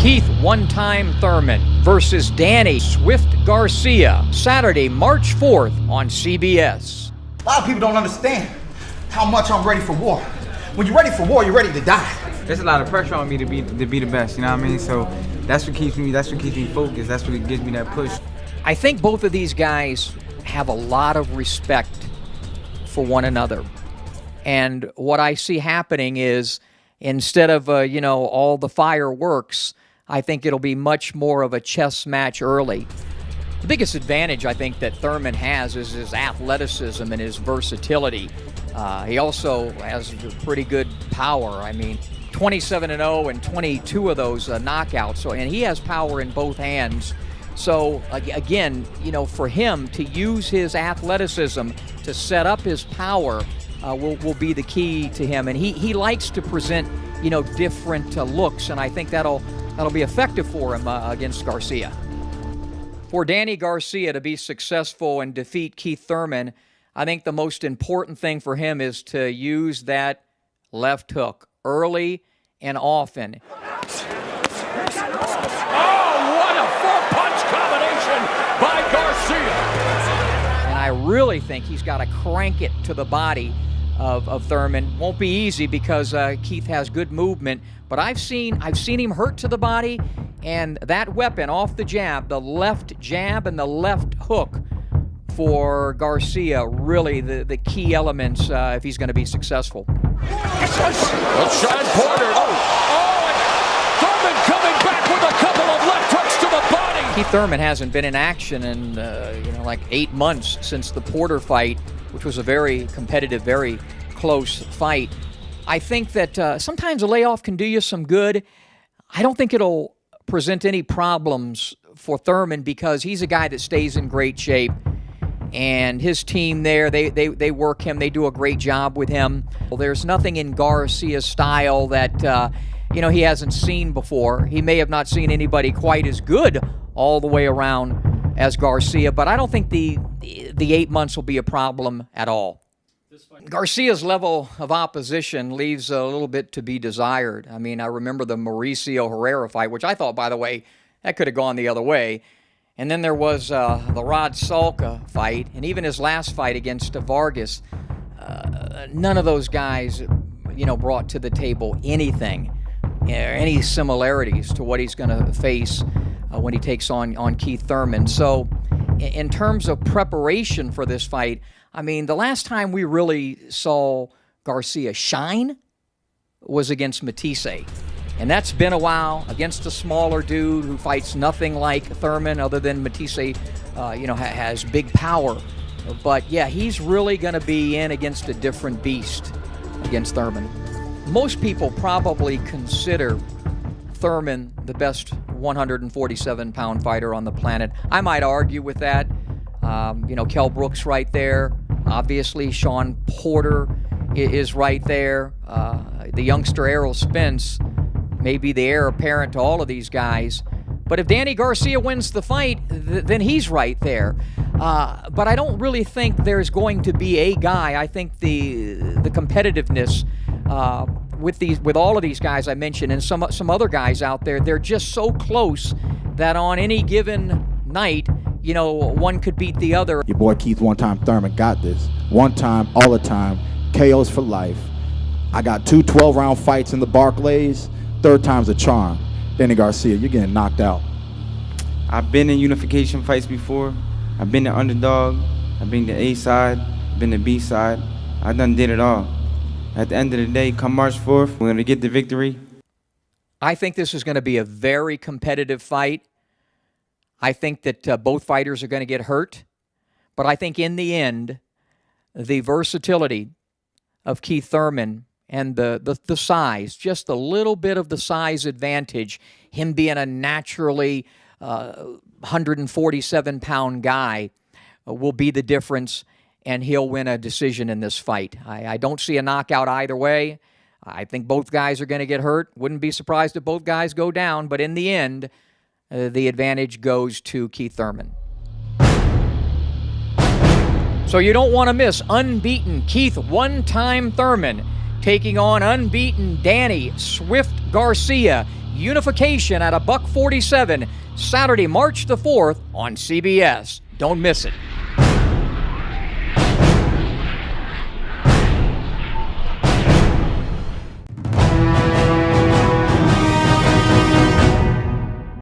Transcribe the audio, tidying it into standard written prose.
Keith one-time Thurman versus Danny Swift Garcia, Saturday, March 4th on CBS. A lot of people don't understand how much I'm ready for war. When you're ready for war, you're ready to die. There's a lot of pressure on me to be the best, you know what I mean? So that's what keeps me focused. That's what gives me that push. I think both of these guys have a lot of respect for one another. And what I see happening is, instead of, all the fireworks, I think it'll be much more of a chess match early. The biggest advantage I think that Thurman has is his athleticism and his versatility. He also has pretty good power. I mean, 27-0 and 22 of those knockouts. And he has power in both hands. So again, for him to use his athleticism to set up his power will be the key to him. And he likes to present, different looks, and I think that'll be effective for him against Garcia. For Danny Garcia to be successful and defeat Keith Thurman, I think the most important thing for him is to use that left hook early and often. Oh, what a four-punch combination by Garcia! And I really think he's got to crank it to the body of Thurman. Won't be easy because Keith has good movement, but I've seen him hurt to the body, and that weapon off the jab, the left jab and the left hook for Garcia, really the key elements if he's going to be successful. Well, Sean Porter. Oh, and Thurman coming back with a couple of left hooks to the body. Keith Thurman hasn't been in action in like 8 months since the Porter fight, which was a very competitive, very close fight. I think that sometimes a layoff can do you some good. I don't think it'll present any problems for Thurman because he's a guy that stays in great shape. And his team there, they work him. They do a great job with him. Well, there's nothing in Garcia's style that, he hasn't seen before. He may have not seen anybody quite as good all the way around as Garcia, but I don't think the 8 months will be a problem at all. Garcia's level of opposition leaves a little bit to be desired. I mean, I remember the Mauricio Herrera fight, which I thought, by the way, that could have gone the other way. And then there was the Rod Salka fight, and even his last fight against Vargas. None of those guys, brought to the table anything, any similarities to what he's going to face when he takes on Keith Thurman. So in terms of preparation for this fight, I mean, the last time we really saw Garcia shine was against Matisse. And that's been a while, against a smaller dude who fights nothing like Thurman other than Matisse, has big power. But, yeah, he's really going to be in against a different beast against Thurman. Most people probably consider Thurman the best 147-pound fighter on the planet. I might argue with that. Kell Brook's right there. Obviously, Sean Porter is right there. The youngster Errol Spence may be the heir apparent to all of these guys. But if Danny Garcia wins the fight, then he's right there. But I don't really think there's going to be a guy. I think the competitiveness with all of these guys I mentioned and some other guys out there, they're just so close that on any given night, one could beat the other. Your boy Keith one-time Thurman got this. One time, all the time, KOs for life. I got 2 12-round fights in the Barclays. Third time's a charm. Danny Garcia, you're getting knocked out. I've been in unification fights before. I've been the underdog. I've been the A side. Been the B side. I done did it all. At the end of the day, come March 4th, we're going to get the victory. I think this is going to be a very competitive fight. I think that both fighters are going to get hurt. But I think in the end, the versatility of Keith Thurman and the size, just a little bit of the size advantage, him being a naturally 147-pound guy, will be the difference, and he'll win a decision in this fight. I don't see a knockout either way. I think both guys are going to get hurt. Wouldn't be surprised if both guys go down, but in the end, the advantage goes to Keith Thurman. So you don't want to miss unbeaten Keith one-time Thurman taking on unbeaten Danny Swift Garcia. Unification at $147, Saturday, March the 4th on CBS. Don't miss it.